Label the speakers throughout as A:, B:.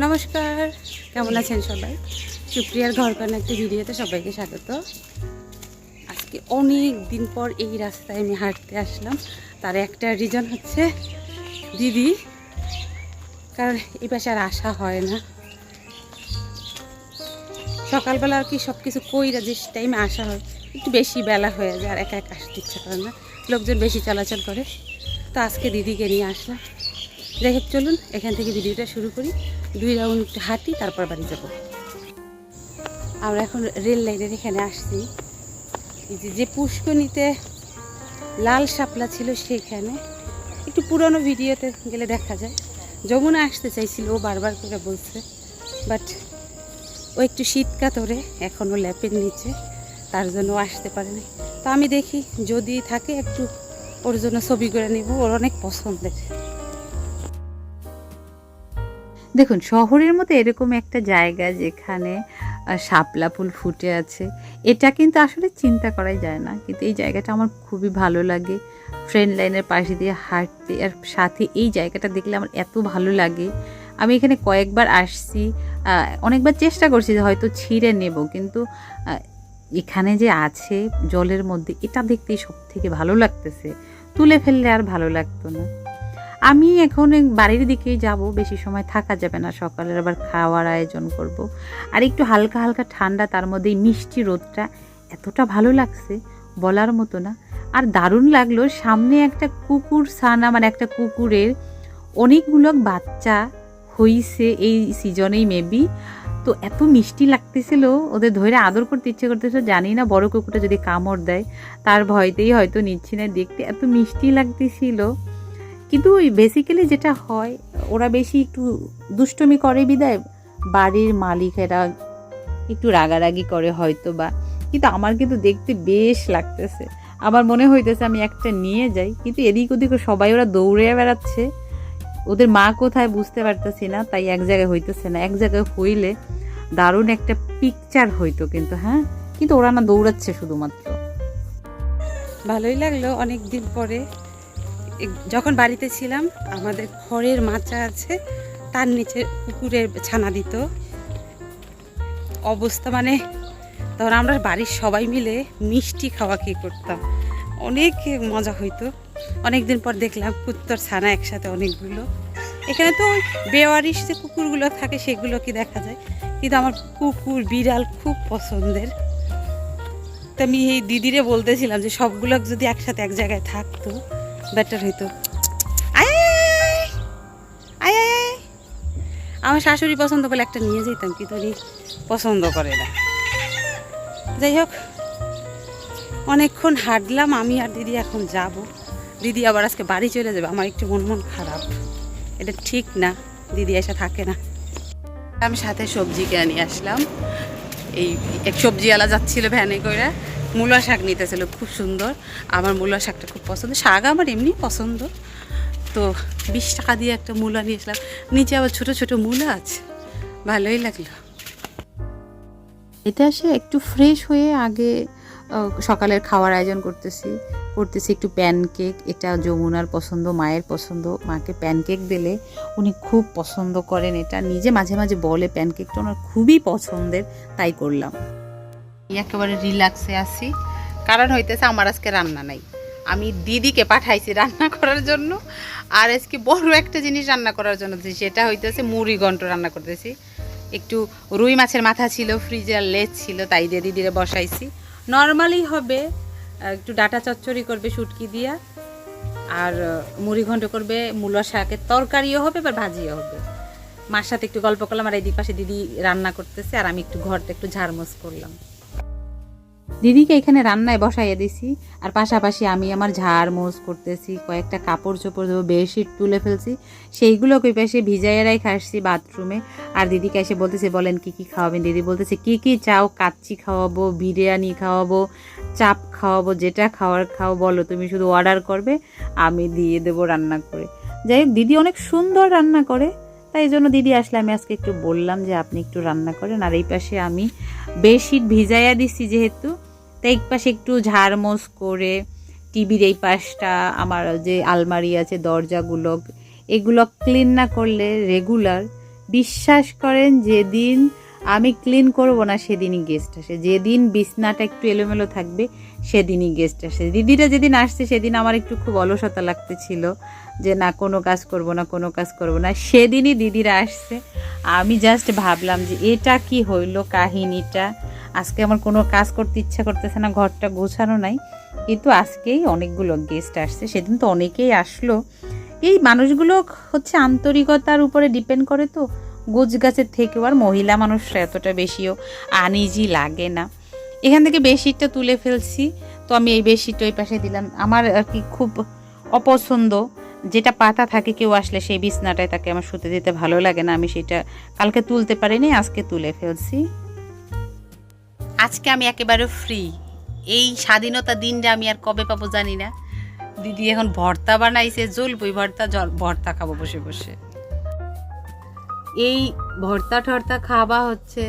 A: নমস্কার, কেমন আছেন সবাই? সুপ্রিয়ার ঘরকন্যা একটা ভিডিওতে সবাইকে স্বাগত। আজকে অনেক দিন পর এই রাস্তায় আমি হাঁটতে আসলাম। তার একটা রিজন হচ্ছে দিদি, কারণ এই পাশে আর আসা হয় না। সকালবেলা আর কি সব কিছু কইরা যে টাইমে আসা হয় একটু বেশি বেলা হয়ে যায়, আর একা একা আসতে ইচ্ছা করে না, লোকজন বেশি চলাচল করে। তো আজকে দিদিকে নিয়ে আসলাম। যাই হোক, চলুন এখান থেকে ভিডিওটা শুরু করি। 2 রাউন্ড একটু হাঁটি, তারপর বাড়ি যাব। আমরা এখন রেল লাইনের এখানে আসছি। এই যে পুষ্করণীতে লাল শাপলা ছিল সেখানে, একটু পুরনো ভিডিওতে গেলে দেখা যায়। যমুনা আসতে চাইছিল, ও বারবার করে বলছে, বাট ও একটু শীত কাতরে এখনও ল্যাপের নিচে, তার জন্য আসতে পারেনি। তো আমি দেখি যদি থাকে একটু ওর জন্য ছবি করে নেব, ওর অনেক পছন্দের।
B: দেখুন, শহরের মতো এরকম একটা জায়গা যেখানে শাপলা ফুল ফুটে আছে, এটা কিন্তু আসলে চিন্তা করাই যায় না। কিন্তু এই জায়গাটা আমার খুবই ভালো লাগে, ট্রেন লাইনের পাশে দিয়ে হাঁটতে, আর সাথে এই জায়গাটা দেখলে আমার এত ভালো লাগে। আমি এখানে কয়েকবার আসছি, অনেকবার চেষ্টা করছি যে হয়তো ছিঁড়ে নেব, কিন্তু এখানে যে আছে জলের মধ্যে, এটা দেখতেই সব থেকে ভালো লাগতেছে। তুলে ফেললে আর ভালো লাগতো না। আমি এখন বাড়ির দিকেই যাব, বেশি সময় থাকা যাবে না, সকালের আবার খাওয়ার আয়োজন করব। আর একটু হালকা হালকা ঠান্ডা, তার মধ্যে এই মিষ্টি রোদটা এতটা ভালো লাগছে বলার মতো না। আর দারুণ লাগলো, সামনে একটা কুকুর ছানা, মানে একটা কুকুরের অনেকগুলো বাচ্চা হইছে এই সিজনেই মেবি। তো এত মিষ্টি লাগতেছিল, ওদের ধরে আদর করতে ইচ্ছে করতেছিল। জানি না বড় কুকুরটা যদি কামড় দেয়, তার ভয়তেই হয়তো নিচ্ছি না। দেখতে এত মিষ্টি লাগতেছিল। কিন্তু ওই বেসিক্যালি যেটা হয়, ওরা বেশি একটু দুষ্টুমি করে বিদায় বাড়ির মালিকেরা একটু রাগারাগি করে হয়তো বা। কিন্তু আমার কিন্তু দেখতে বেশ লাগতেছে, আমার মনে হইতেছে আমি একটা নিয়ে যাই। কিন্তু এদিক ওদিক সবাই ওরা দৌড়ে বেড়াচ্ছে, ওদের মা কোথায় বুঝতে পারতেছি না, তাই এক জায়গায় হইতেছে না। এক জায়গায় হইলে দারুণ একটা পিকচার হইতো কিন্তু। হ্যাঁ, কিন্তু ওরা না দৌড়াচ্ছে শুধুমাত্র।
A: ভালোই লাগলো অনেক দিন পরে। যখন বাড়িতে ছিলাম, আমাদের খড়ের মাচা আছে, তার নিচে কুকুরের ছানা দিত। অবস্থা মানে, তখন আমরা বাড়ির সবাই মিলে মিষ্টি খাওয়া খেয়ে করতাম, অনেক মজা হইতো। অনেক দিন পর দেখলাম কুত্তর ছানা একসাথে অনেকগুলো। এখানে তো ওই বেওয়ারিশ যে কুকুরগুলো থাকে সেগুলো কি দেখা যায়, কিন্তু আমার কুকুর বিড়াল খুব পছন্দের। তো আমি এই দিদিরে বলতেছিলাম যে সবগুলো যদি একসাথে এক জায়গায় থাকতো বেটার হইতো। আয় আয় আয় আয় আয়। আমার শাশুড়ি পছন্দ করলে একটা নিয়ে যেতাম, কিন্তু উনি পছন্দ করে না। যাই হোক, অনেকক্ষণ হাঁটলাম আমি আর দিদি, এখন যাব। দিদি আবার আজকে বাড়ি চলে যাবে, আমার একটু মন খারাপ। এটা ঠিক না, দিদি এসে থাকে না। আমি সাথে সবজি কিনে নিয়ে আসলাম। এই এক সবজিওয়ালা যাচ্ছিল ভ্যানে করে, মূলা শাক নিতেছিল, খুব সুন্দর। আমার মূলা শাকটা খুব পছন্দ, শাক আমার এমনি পছন্দ। তো 20 টাকা দিয়ে একটা মূলা নিয়ে আসলাম। নিচে আবার ছোটো ছোটো মূলা আছে, ভালোই লাগলো।
B: এটা এসে একটু ফ্রেশ হয়ে আগে সকালের খাওয়ার আয়োজন করতেছি একটু প্যানকেক। এটা যমুনার পছন্দ, মায়ের পছন্দ। মাকে প্যানকেক দিলে উনি খুব পছন্দ করেন, এটা নিজে মাঝে মাঝে বলে প্যানকেকটা ওনার খুবই পছন্দের, তাই করলাম।
A: একেবারে রিল্যাক্সে আছি, কারণ হইতেছে আমার আজকে রান্না নাই। আমি দিদিকে পাঠাইছি রান্না করার জন্য, আর আজকে বড় একটা জিনিস রান্না করার জন্য, সেটা হইতেছে মুড়ি ঘন্ট রান্না করতেছি। একটু রুই মাছের মাথা ছিল ফ্রিজে, আর লেজ ছিল, তাই দিয়ে দিদিরে বসাইছি। নর্মালি হবে, একটু ডাটা চচ্চড়ি করবে শুটকি দিয়া, আর মুড়ি ঘন্ট করবে, মূলা শাকের তরকারিও হবে, আবার ভাজিও হবে। মার সাথে একটু গল্প করলাম, আর এইদিক পাশে দিদি রান্না করতেছে, আর আমি একটু ঘরটা একটু ঝাড়মোছ করলাম।
B: দিদিকে এখানে রান্নায় বসাইয়ে দিছি, আর পাশাপাশি আমি আমার ঝাড় মোজ করতেছি। কয়েকটা কাপড় চোপড় দেবো, বেডশিট তুলে ফেলছি, সেইগুলো ওই পাশে ভিজাইয়ে রেখে আসছি বাথরুমে। আর দিদিকে এসে বলতেছে, বলেন কি কি খাওয়াবেন? দিদি বলতেছে, কি কি চাও? কাচ্চি খাওয়াবো, বিরিয়ানি খাওয়াবো, চাপ খাওয়াবো, যেটা খাওয়ার খাও বলো, তুমি শুধু অর্ডার করবে, আমি দিয়ে দেবো রান্না করে। যাই হোক, দিদি অনেক সুন্দর রান্না করে, তাই জন্য দিদি আসলে আমি আজকে একটু বললাম যে আপনি একটু রান্না করেন। আর এই পাশে আমি বেডশিট ভিজাইয়া দিচ্ছি যেহেতু, তাই এক পাশে একটু ঝাড়মোছ করে, টিভির এই পাশটা, আমার যে আলমারি আছে, দরজাগুলো, এগুলো ক্লিন না করলে রেগুলার বিশ্বাস করেন, যেদিন আমি ক্লিন করব না সেদিনই গেস্ট আসে, যেদিন বিছনাটা একটু এলোমেলো থাকবে সেদিনই গেস্ট আসে। দিদিরা যেদিন আসছে সেদিন আমার একটু খুব অলসতা লাগতেছিল যে না কোনো কাজ করব না, কোনো কাজ করব না। সেদিনই দিদিরা আসছে। আমি জাস্ট ভাবলাম যে এটা কি হইলো কাহিনীটা, আজকে আমার কোনো কাজ করতে ইচ্ছা করতেছে না, ঘরটা গোছানো নাই, কিন্তু আজকেই অনেকগুলো গেস্ট আসছে। সেদিন তো অনেকেই আসলো। এই মানুষগুলো হচ্ছে আন্তরিকতার উপরে ডিপেন্ড করে, তো গোছ গাছের থেকেও আর মহিলা মানুষরা এতটা বেশিও আনইজি লাগে না। এখান থেকে বেডশিটটা তুলে ফেলছি, তো আমি এই বেডশিটটা ওই পাশে দিলাম। আমার আর কি খুব অপছন্দ, যেটা পাতা থাকে কেউ আসলে সেই বিছনাটায় তাকে আমার শুতে দিতে ভালো লাগে না। আমি সেটা কালকে তুলতে পারিনি, আজকে তুলে ফেলছি। আজকে আমি একেবারে ফ্রি। এই স্বাধীনতা দিনটা আমি আর কবে পাবো জানি না। দিদি এখন ভর্তা বানাইছে, জলপুই ভর্তা, ভর্তা খাবো বসে বসে। এই ভর্তা টর্তা খাওয়া হচ্ছে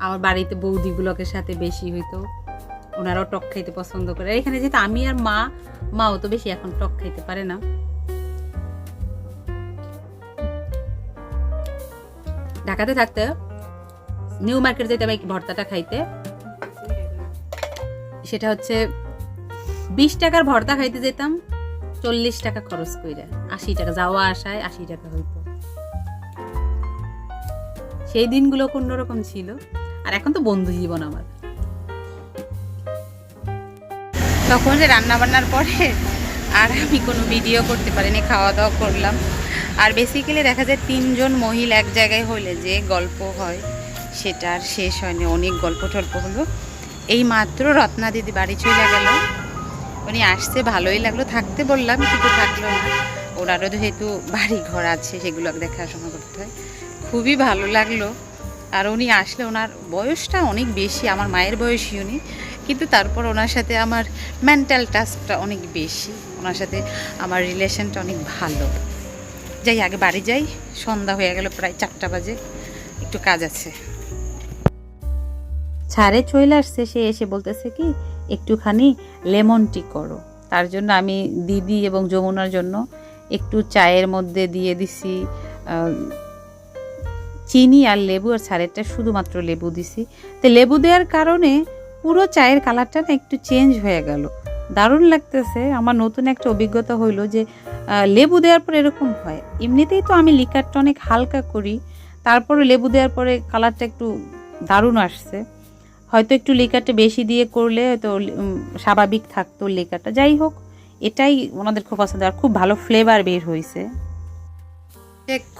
B: আমার বাড়িতে বৌদিগুলোকে সাথে বেশি হইতো, ওনারাও টক খাইতে পছন্দ করে। এখানে যেহেতু আমি আর মাও তো বেশি এখন টক খাইতে পারে না। ঢাকাতে থাকতে নিউ মার্কেট যেতাম এই ভর্তাটা খাইতে, সেটা হচ্ছে 20 টাকার ভর্তা খাইতে যেতাম, 40 টাকা খরচ কইরা, 80 টাকা যাওয়া আসায় 80 টাকা হইতো। সেই দিনগুলো অন্যরকম ছিল, আর এখন তো বন্ধু জীবন আমার। তখন যে রান্না বান্নার পরে আর আমি কোনো ভিডিও করতে পারিনি, খাওয়া দাওয়া করলাম। আর বেসিক্যালি দেখা যায় 3 জন মহিলা এক জায়গায় হলে যে গল্প হয় সেটা আর শেষ হয়নি, অনেক গল্প টল্প হলো। এই মাত্র রত্না দিদি বাড়ি চলে গেল, উনি আসছে, ভালোই লাগলো, থাকতে বললাম কিন্তু থাকলো না, ওনারও যেহেতু বাড়ি ঘর আছে সেগুলো দেখাশোনা করতে হয়। খুবই ভালো লাগলো। আর উনি আসলে, ওনার বয়সটা অনেক বেশি, আমার মায়ের বয়সী উনি, কিন্তু তারপর ওনার সাথে আমার মেন্টাল টাস্কটা অনেক বেশি, ওনার সাথে আমার রিলেশনটা অনেক ভালো। যাই আগে বাড়ি যাই, সন্ধ্যা হয়ে গেল, প্রায় 4টা বাজে, একটু কাজ আছে। ছাড়ে চলে আসছে, সে এসে বলতেছে কি একটুখানি লেমন টি করো। তার জন্য আমি দিদি এবং যমুনার জন্য একটু চায়ের মধ্যে দিয়ে দিছি চিনি আর লেবু, আর ছাড়েরটা শুধুমাত্র লেবু দিছি। তো লেবু দেওয়ার কারণে পুরো চায়ের কালারটা না একটু চেঞ্জ হয়ে গেল, দারুণ লাগতেছে। আমার নতুন একটা অভিজ্ঞতা হইলো যে লেবু দেওয়ার পর এরকম হয়। এমনিতেই তো আমি লিকারটা অনেক হালকা করি, তারপরে লেবু দেওয়ার পরে কালারটা একটু দারুণ আসছে। হয়তো একটু লিকারটা বেশি দিয়ে করলে হয়তো স্বাভাবিক থাকতো লিকারটা। যাই হোক, এটাই ওনাদের খুব পছন্দ, আর খুব ভালো ফ্লেভার বের হয়েছে।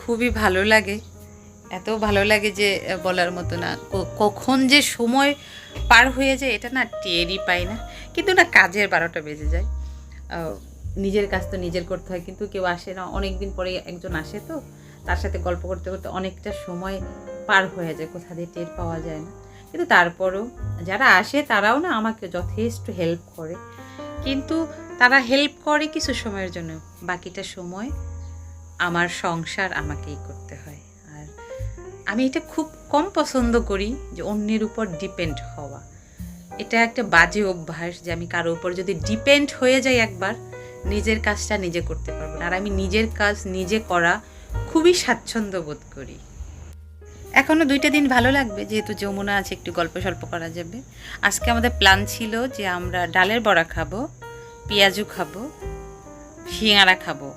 B: খুবই ভালো লাগে, এত ভালো লাগে যে বলার মতো না। কখন যে সময় পার হয়ে যায় এটা না টেরই পাই না, কিন্তু না কাজের 12টা বেজে যায়। নিজের কাজ তো নিজের করতে হয়, কিন্তু কেউ আসে না, অনেক দিন পরে একজন আসে, তো তার সাথে গল্প করতে করতে অনেকটা সময় পার হয়ে যায়, কোথা দিয়ে টের পাওয়া যায় না। কিন্তু তারপরও যারা আসে তারাও না আমাকে যথেষ্ট হেল্প করে, কিন্তু তারা হেল্প করে কিছু সময়ের জন্য, বাকিটা সময় আমার সংসার আমাকেই করতে হয়। আর আমি এটা খুব কম পছন্দ করি যে অন্যের উপর ডিপেন্ড হওয়া। এটা একটা বাজে অভ্যাস যে আমি কারো উপর যদি ডিপেন্ড হয়ে যাই একবার, নিজের কাজটা নিজে করতে পারবো না। আর আমি নিজের কাজ নিজে করা খুবই স্বাচ্ছন্দ্য বোধ করি। এখনও 2টা দিন ভালো লাগবে, যেহেতু যমুনা আছে, একটু গল্প সল্প করা যাবে। আজকে আমাদের প্ল্যান ছিল যে আমরা ডালের বড়া খাবো, পেঁয়াজু খাবো, সিঙ্গারা খাবো,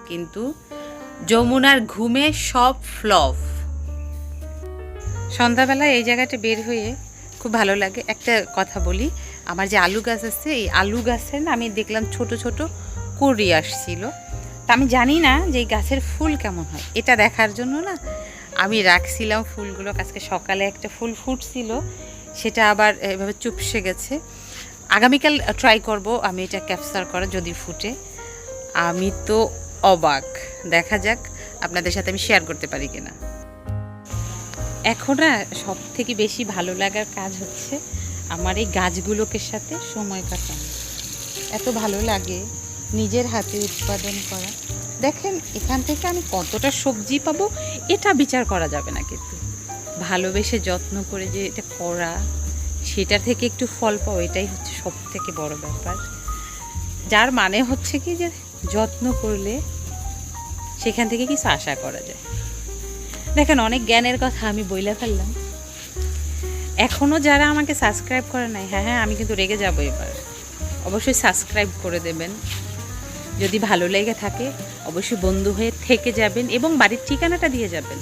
B: কিন্তু যমুনার ঘুমে সব ফ্লপ। সন্ধ্যাবেলায় এই জায়গাটা বের হয়ে খুব ভালো লাগে। একটা কথা বলি, আমার যে আলু গাছ আছে, এই আলু গাছের না আমি দেখলাম ছোট ছোট কুঁড়ি আসছিল, তা আমি জানি না যে এই গাছের ফুল কেমন হয়, এটা দেখার জন্য না আমি রাখছিলাম ফুলগুলো। আজকে সকালে একটা ফুল ফুটছিল, সেটা আবার এভাবে চুপসে গেছে। আগামীকাল ট্রাই করব আমি এটা ক্যাপচার করা, যদি ফুটে। আমি তো অবাক, দেখা যাক আপনাদের সাথে আমি শেয়ার করতে পারি কিনা। এখন না সব থেকে বেশি ভালো লাগার কাজ হচ্ছে আমার এই গাছগুলোকে সাথে সময় কাটানো। এত ভালো লাগে নিজের হাতে উৎপাদন করা। দেখেন এখান থেকে আমি কতটা সবজি পাবো এটা বিচার করা যাবে না, কিন্তু ভালোবেসে যত্ন করে যে এটা করা, সেটা থেকে একটু ফল পাও, এটাই হচ্ছে সব থেকে বড় ব্যাপার। যার মানে হচ্ছে কি যে যত্ন করলে সেখান থেকে কিছু আশা করা যায়।
A: দেখেন অনেক জ্ঞানের কথা আমি বইলা ফেললাম। এখনও যারা আমাকে সাবস্ক্রাইব করে নাই, হ্যাঁ আমি কিন্তু রেগে যাবো এবার। অবশ্যই সাবস্ক্রাইব করে দেবেন। যদি ভালো লেগে থাকে অবশ্যই বন্ধু হয়ে থেকে যাবেন এবং বাড়ির ঠিকানাটা দিয়ে যাবেন।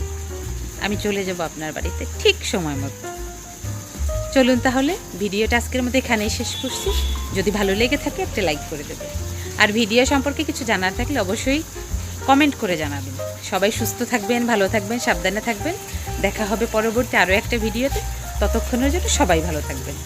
A: আমি চলে যাব আপনার বাড়িতে ঠিক সময় মতো। চলুন তাহলে ভিডিওটা আজকের মধ্যে এখানেই শেষ করছি। যদি ভালো লেগে থাকে একটা লাইক করে দেবেন। আর ভিডিও সম্পর্কে কিছু জানার থাকলে অবশ্যই কমেন্ট করে জানাবেন। সবাই সুস্থ থাকবেন, ভালো থাকবেন, সাবধানে থাকবেন। দেখা হবে পরবর্তী আরও একটা ভিডিওতে। ততক্ষণের জন্য সবাই ভালো থাকবেন।